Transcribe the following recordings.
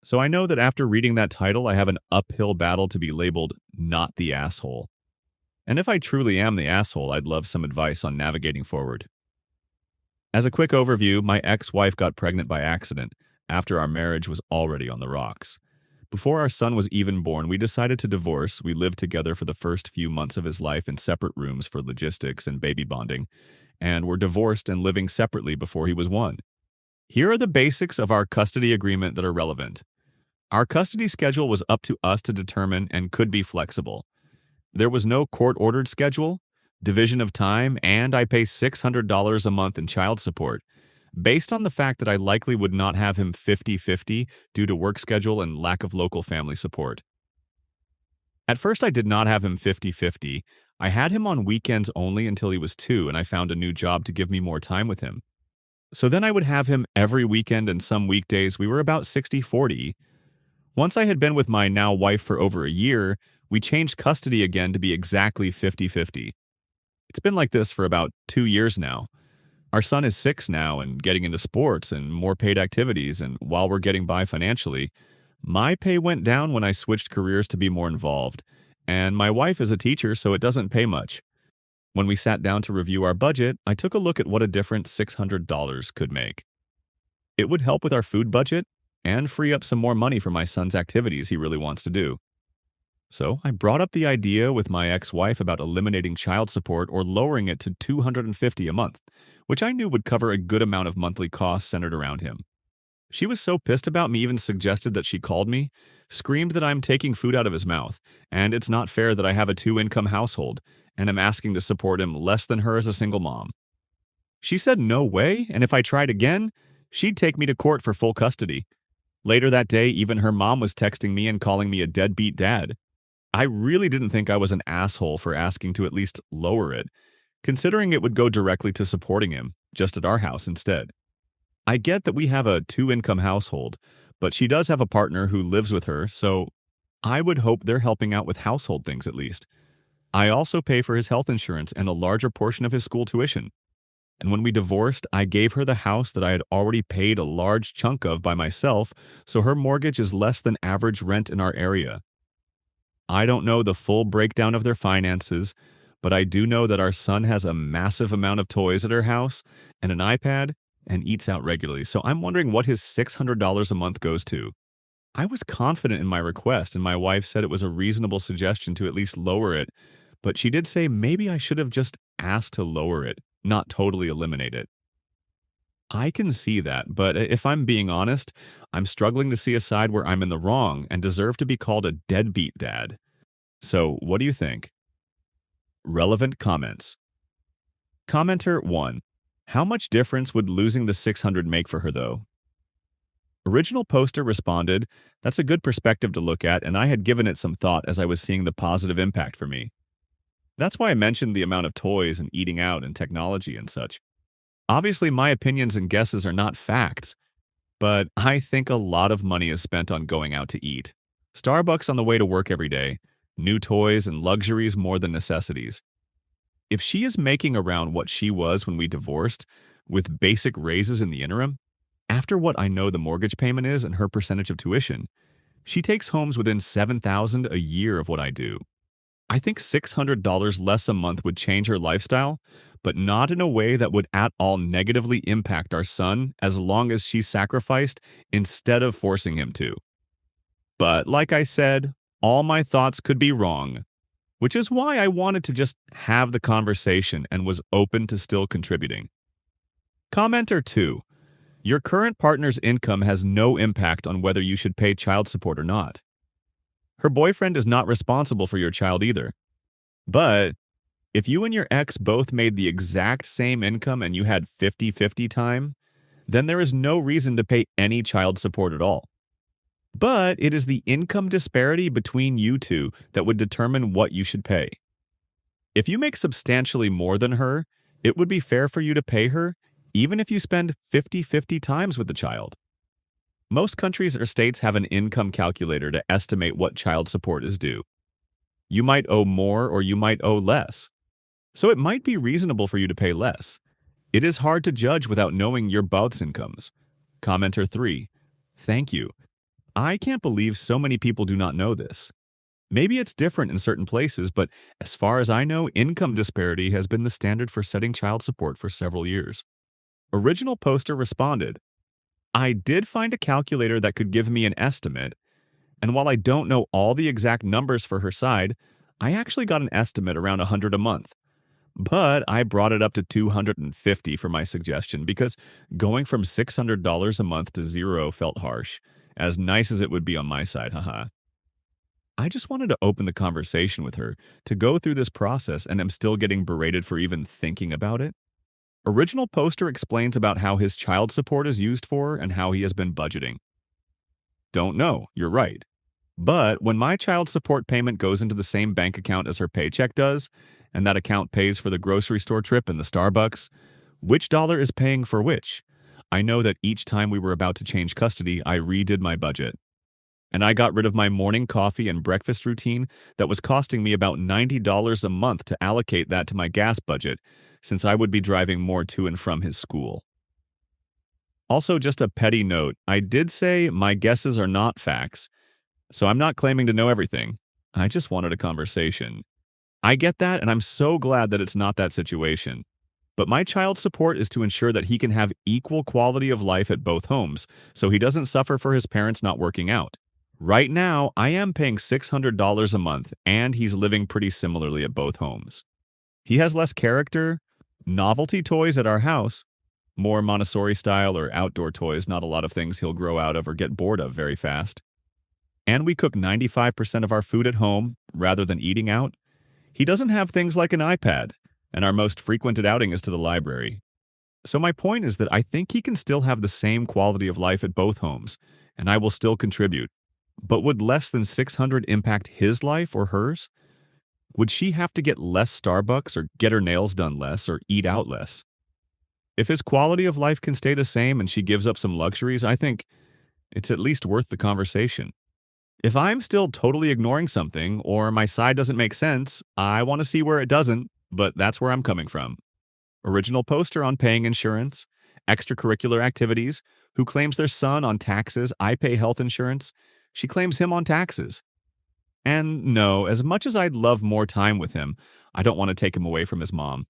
So I know that after reading that title, I have an uphill battle to be labeled not the asshole. And if I truly am the asshole, I'd love some advice on navigating forward. As a quick overview, my ex-wife got pregnant by accident after our marriage was already on the rocks. Before our son was even born, we decided to divorce. We lived together for the first few months of his life in separate rooms for logistics and baby bonding, and were divorced and living separately before he was one. Here are the basics of our custody agreement that are relevant. Our custody schedule was up to us to determine and could be flexible. There was no court-ordered schedule, division of time, and I pay $600 a month in child support, based on the fact that I likely would not have him 50-50 due to work schedule and lack of local family support. At first, I did not have him 50-50. I had him on weekends only until he was 2, and I found a new job to give me more time with him. So then I would have him every weekend, and some weekdays we were about 60-40. Once I had been with my now wife for over a year, we changed custody again to be exactly 50-50. It's been like this for about 2 years now. Our son is 6 now and getting into sports and more paid activities, and while we're getting by financially, my pay went down when I switched careers to be more involved, and my wife is a teacher, so it doesn't pay much. When we sat down to review our budget, I took a look at what a different $600 could make. It would help with our food budget and free up some more money for my son's activities he really wants to do. So I brought up the idea with my ex-wife about eliminating child support or lowering it to $250 a month, which I knew would cover a good amount of monthly costs centered around him. She was so pissed about me even suggested that she called me, screamed that I'm taking food out of his mouth, and it's not fair that I have a 2-income household, and am asking to support him less than her as a single mom. She said no way, and if I tried again, she'd take me to court for full custody. Later that day, even her mom was texting me and calling me a deadbeat dad. I really didn't think I was an asshole for asking to at least lower it, considering it would go directly to supporting him, just at our house instead. I get that we have a 2-income household, but she does have a partner who lives with her, so I would hope they're helping out with household things at least. I also pay for his health insurance and a larger portion of his school tuition. And when we divorced, I gave her the house that I had already paid a large chunk of by myself, so her mortgage is less than average rent in our area. I don't know the full breakdown of their finances, but I do know that our son has a massive amount of toys at her house and an iPad and eats out regularly, so I'm wondering what his $600 a month goes to. I was confident in my request, and my wife said it was a reasonable suggestion to at least lower it, but she did say maybe I should have just asked to lower it, not totally eliminate it. I can see that, but if I'm being honest, I'm struggling to see a side where I'm in the wrong and deserve to be called a deadbeat dad. So, what do you think? Relevant comments. Commenter 1. How much difference would losing the 600 make for her, though? Original poster responded, that's a good perspective to look at, and I had given it some thought as I was seeing the positive impact for me. That's why I mentioned the amount of toys and eating out and technology and such. Obviously, my opinions and guesses are not facts, but I think a lot of money is spent on going out to eat. Starbucks on the way to work every day, new toys and luxuries more than necessities. If she is making around what she was when we divorced, with basic raises in the interim, after what I know the mortgage payment is and her percentage of tuition, she takes homes within $7,000 a year of what I do. I think $600 less a month would change her lifestyle, but not in a way that would at all negatively impact our son as long as she sacrificed instead of forcing him to. But like I said, all my thoughts could be wrong, which is why I wanted to just have the conversation and was open to still contributing. Commenter 2. Your current partner's income has no impact on whether you should pay child support or not. Her boyfriend is not responsible for your child either. But if you and your ex both made the exact same income and you had 50-50 time, then there is no reason to pay any child support at all. But it is the income disparity between you two that would determine what you should pay. If you make substantially more than her, it would be fair for you to pay her, even if you spend 50-50 times with the child. Most countries or states have an income calculator to estimate what child support is due. You might owe more or you might owe less. So it might be reasonable for you to pay less. It is hard to judge without knowing your both's incomes. Commenter 3. Thank you. I can't believe so many people do not know this. Maybe it's different in certain places, but as far as I know, income disparity has been the standard for setting child support for several years. Original poster responded, I did find a calculator that could give me an estimate, and while I don't know all the exact numbers for her side, I actually got an estimate around 100 a month. But I brought it up to 250 for my suggestion because going from $600 a month to zero felt harsh, as nice as it would be on my side, haha. I just wanted to open the conversation with her to go through this process and am still getting berated for even thinking about it. Original poster explains about how his child support is used for and how he has been budgeting. Don't know, you're right. But when my child support payment goes into the same bank account as her paycheck does, and that account pays for the grocery store trip and the Starbucks, which dollar is paying for which? I know that each time we were about to change custody, I redid my budget. And I got rid of my morning coffee and breakfast routine that was costing me about $90 a month to allocate that to my gas budget, since I would be driving more to and from his school. Also, just a petty note, I did say my guesses are not facts, so I'm not claiming to know everything. I just wanted a conversation. I get that, and I'm so glad that it's not that situation. But my child support is to ensure that he can have equal quality of life at both homes, so he doesn't suffer for his parents not working out. Right now, I am paying $600 a month, and he's living pretty similarly at both homes. He has less character, novelty toys at our house, more Montessori style or outdoor toys, not a lot of things he'll grow out of or get bored of very fast. And we cook 95% of our food at home rather than eating out. He doesn't have things like an iPad, and our most frequented outing is to the library. So my point is that I think he can still have the same quality of life at both homes, and I will still contribute. But would less than $600 impact his life or hers? Would she have to get less Starbucks or get her nails done less or eat out less? If his quality of life can stay the same and she gives up some luxuries, I think it's at least worth the conversation. If I'm still totally ignoring something or my side doesn't make sense, I want to see where it doesn't, but that's where I'm coming from. Original poster on paying insurance, extracurricular activities, who claims their son on taxes, I pay health insurance, she claims him on taxes. And no, as much as I'd love more time with him, I don't want to take him away from his mom.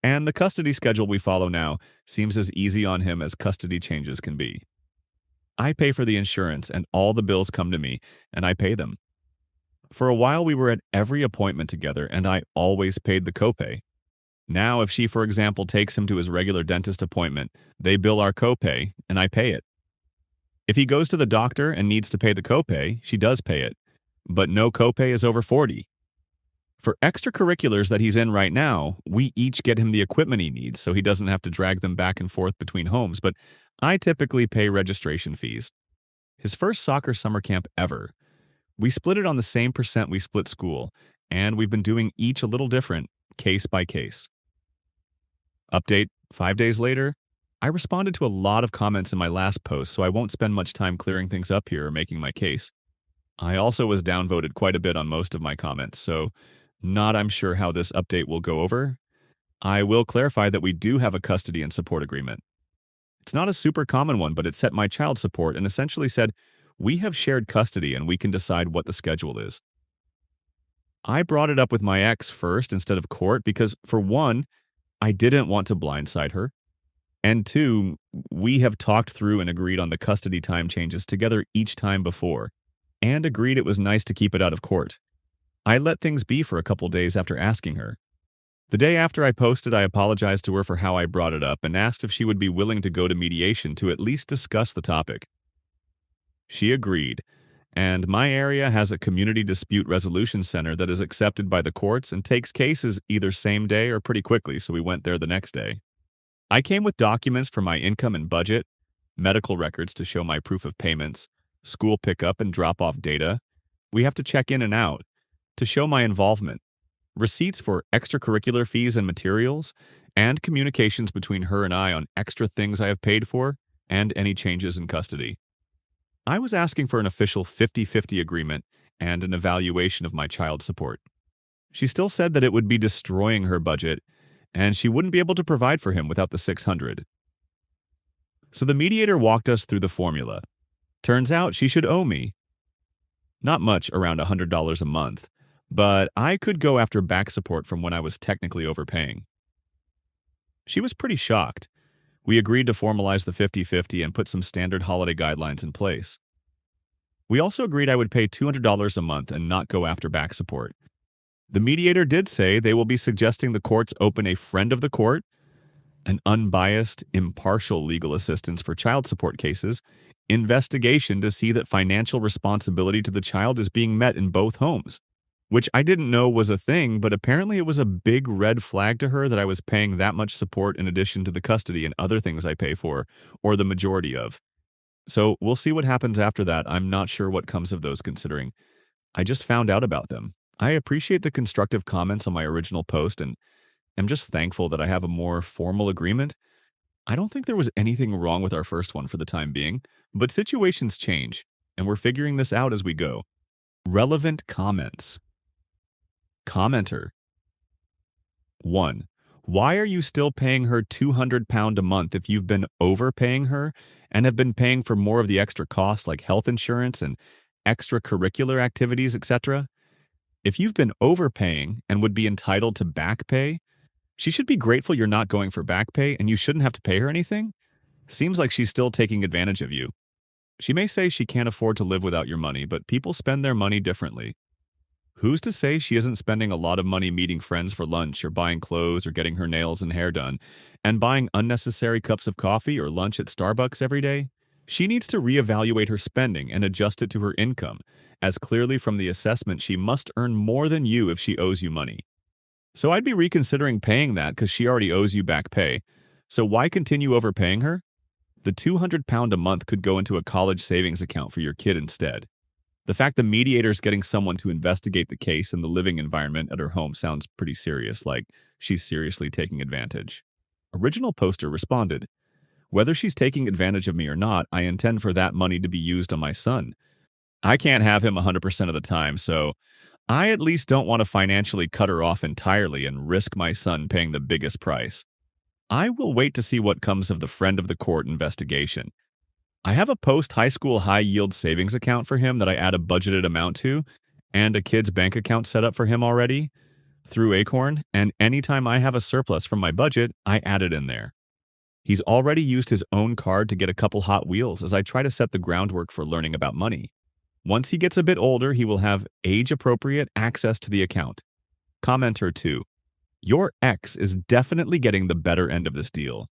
And the custody schedule we follow now seems as easy on him as custody changes can be. I pay for the insurance and all the bills come to me, and I pay them. For a while we were at every appointment together and I always paid the copay. Now if she, for example, takes him to his regular dentist appointment, they bill our copay and I pay it. If he goes to the doctor and needs to pay the copay, she does pay it, but no copay is over $40. For extracurriculars that he's in right now, we each get him the equipment he needs so he doesn't have to drag them back and forth between homes, but I typically pay registration fees. His first soccer summer camp ever. We split it on the same percent we split school, and we've been doing each a little different, case by case. Update, 5 days later. I responded to a lot of comments in my last post, so I won't spend much time clearing things up here or making my case. I also was downvoted quite a bit on most of my comments, so I'm sure how this update will go over. I will clarify that we do have a custody and support agreement. It's not a super common one, but it set my child support and essentially said, we have shared custody and we can decide what the schedule is. I brought it up with my ex first instead of court because, for one, I didn't want to blindside her. And two, we have talked through and agreed on the custody time changes together each time before, and agreed it was nice to keep it out of court. I let things be for a couple days after asking her. The day after I posted, I apologized to her for how I brought it up and asked if she would be willing to go to mediation to at least discuss the topic. She agreed, and my area has a community dispute resolution center that is accepted by the courts and takes cases either same day or pretty quickly, so we went there the next day. I came with documents for my income and budget, medical records to show my proof of payments, school pickup and drop-off data. We have to check in and out to show my involvement, receipts for extracurricular fees and materials, and communications between her and I on extra things I have paid for and any changes in custody. I was asking for an official 50-50 agreement and an evaluation of my child support. She still said that it would be destroying her budget and she wouldn't be able to provide for him without the $600. So the mediator walked us through the formula. Turns out she should owe me. Not much, around $100 a month, but I could go after back support from when I was technically overpaying. She was pretty shocked. We agreed to formalize the 50-50 and put some standard holiday guidelines in place. We also agreed I would pay $200 a month and not go after back support. The mediator did say they will be suggesting the courts open a friend of the court, an unbiased, impartial legal assistance for child support cases, investigation to see that financial responsibility to the child is being met in both homes, which I didn't know was a thing, but apparently it was a big red flag to her that I was paying that much support in addition to the custody and other things I pay for, or the majority of. So we'll see what happens after that. I'm not sure what comes of those considering I just found out about them. I appreciate the constructive comments on my original post and am just thankful that I have a more formal agreement. I don't think there was anything wrong with our first one for the time being, but situations change, and we're figuring this out as we go. Relevant comments. Commenter. 1. Why are you still paying her £200 a month if you've been overpaying her and have been paying for more of the extra costs like health insurance and extracurricular activities, etc.? If you've been overpaying and would be entitled to back pay, she should be grateful you're not going for back pay and you shouldn't have to pay her anything. Seems like she's still taking advantage of you. She may say she can't afford to live without your money, but people spend their money differently. Who's to say she isn't spending a lot of money meeting friends for lunch or buying clothes or getting her nails and hair done and buying unnecessary cups of coffee or lunch at Starbucks every day? She needs to reevaluate her spending and adjust it to her income, as clearly from the assessment she must earn more than you if she owes you money. So I'd be reconsidering paying that because she already owes you back pay. So why continue overpaying her? The £200 a month could go into a college savings account for your kid instead. The fact the mediator's getting someone to investigate the case and the living environment at her home sounds pretty serious, like she's seriously taking advantage. Original poster responded, "Whether she's taking advantage of me or not, I intend for that money to be used on my son. I can't have him 100% of the time, so I at least don't want to financially cut her off entirely and risk my son paying the biggest price. I will wait to see what comes of the friend of the court investigation. I have a post-high school high-yield savings account for him that I add a budgeted amount to, and a kid's bank account set up for him already through Acorn, and anytime I have a surplus from my budget, I add it in there. He's already used his own card to get a couple Hot Wheels as I try to set the groundwork for learning about money. Once he gets a bit older, he will have age-appropriate access to the account." Commenter 2. Your ex is definitely getting the better end of this deal.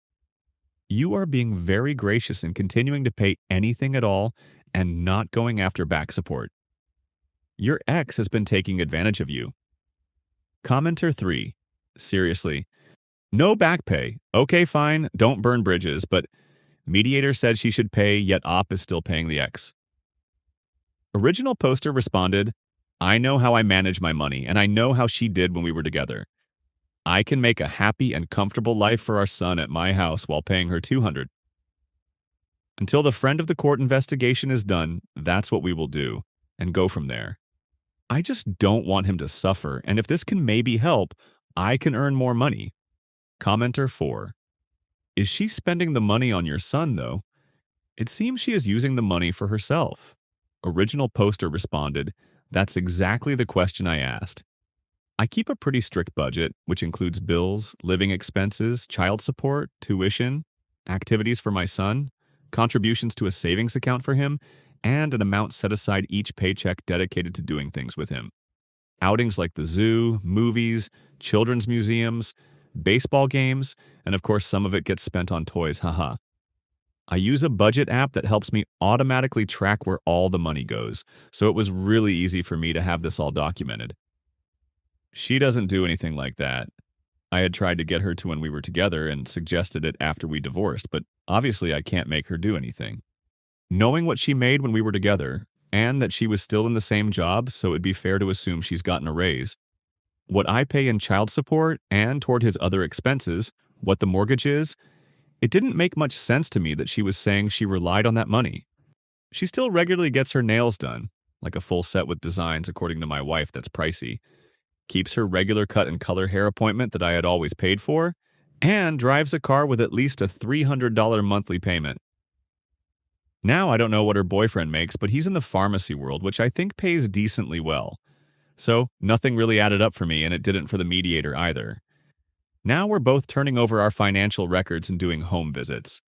You are being very gracious in continuing to pay anything at all and not going after back support. Your ex has been taking advantage of you. Commenter 3. Seriously. No back pay. Okay, fine, don't burn bridges, but mediator said she should pay, yet op is still paying the ex. Original poster responded, I know how I manage my money, and I know how she did when we were together. I can make a happy and comfortable life for our son at my house while paying her $200. Until the friend of the court investigation is done, that's what we will do, and go from there. I just don't want him to suffer, and if this can maybe help, I can earn more money. Commenter 4. Is she spending the money on your son, though? It seems she is using the money for herself. Original poster responded, that's exactly the question I asked. I keep a pretty strict budget, which includes bills, living expenses, child support, tuition, activities for my son, contributions to a savings account for him, and an amount set aside each paycheck dedicated to doing things with him. Outings like the zoo, movies, children's museums, baseball games, and of course some of it gets spent on toys, haha. I use a budget app that helps me automatically track where all the money goes, so it was really easy for me to have this all documented. She doesn't do anything like that. I had tried to get her to when we were together and suggested it after we divorced, but obviously I can't make her do anything. Knowing what she made when we were together, and that she was still in the same job, so it'd be fair to assume she's gotten a raise. What I pay in child support and toward his other expenses, what the mortgage is, it didn't make much sense to me that she was saying she relied on that money. She still regularly gets her nails done, like a full set with designs according to my wife that's pricey, keeps her regular cut and color hair appointment that I had always paid for, and drives a car with at least a $300 monthly payment. Now I don't know what her boyfriend makes, but he's in the pharmacy world, which I think pays decently well. So nothing really added up for me, and it didn't for the mediator either. Now we're both turning over our financial records and doing home visits.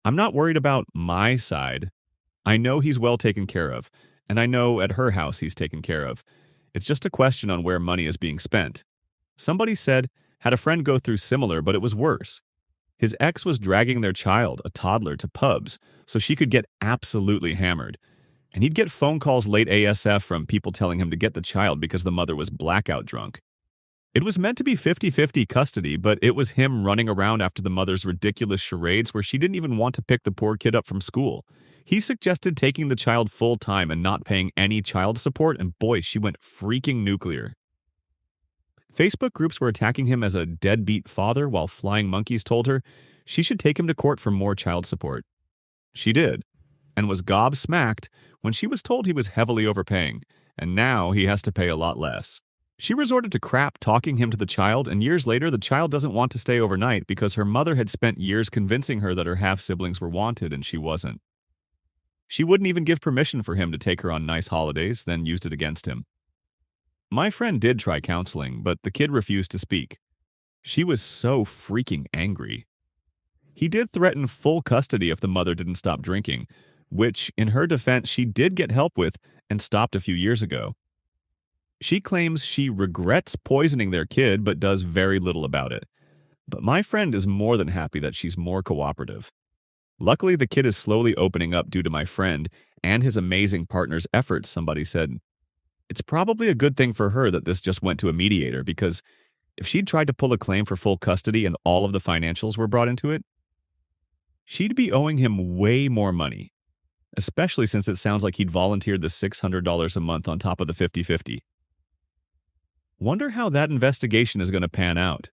I'm not worried about my side. I know he's well taken care of, and I know at her house he's taken care of. It's just a question on where money is being spent. Somebody said, had a friend go through similar, but it was worse. His ex was dragging their child, a toddler, to pubs so she could get absolutely hammered. And he'd get phone calls late ASF from people telling him to get the child because the mother was blackout drunk. It was meant to be 50-50 custody, but it was him running around after the mother's ridiculous charades where she didn't even want to pick the poor kid up from school. He suggested taking the child full-time and not paying any child support, and boy, she went freaking nuclear. Facebook groups were attacking him as a deadbeat father, while Flying Monkeys told her she should take him to court for more child support. She did, and was gobsmacked when she was told he was heavily overpaying, and now he has to pay a lot less. She resorted to crap talking him to the child, and years later the child doesn't want to stay overnight because her mother had spent years convincing her that her half-siblings were wanted and she wasn't. She wouldn't even give permission for him to take her on nice holidays, then used it against him. My friend did try counseling, but the kid refused to speak. She was so freaking angry. He did threaten full custody if the mother didn't stop drinking, which, in her defense, she did get help with and stopped a few years ago. She claims she regrets poisoning their kid but does very little about it. But my friend is more than happy that she's more cooperative. Luckily, the kid is slowly opening up due to my friend and his amazing partner's efforts, somebody said. It's probably a good thing for her that this just went to a mediator, because if she'd tried to pull a claim for full custody and all of the financials were brought into it, she'd be owing him way more money, especially since it sounds like he'd volunteered the $600 a month on top of the 50-50. Wonder how that investigation is going to pan out.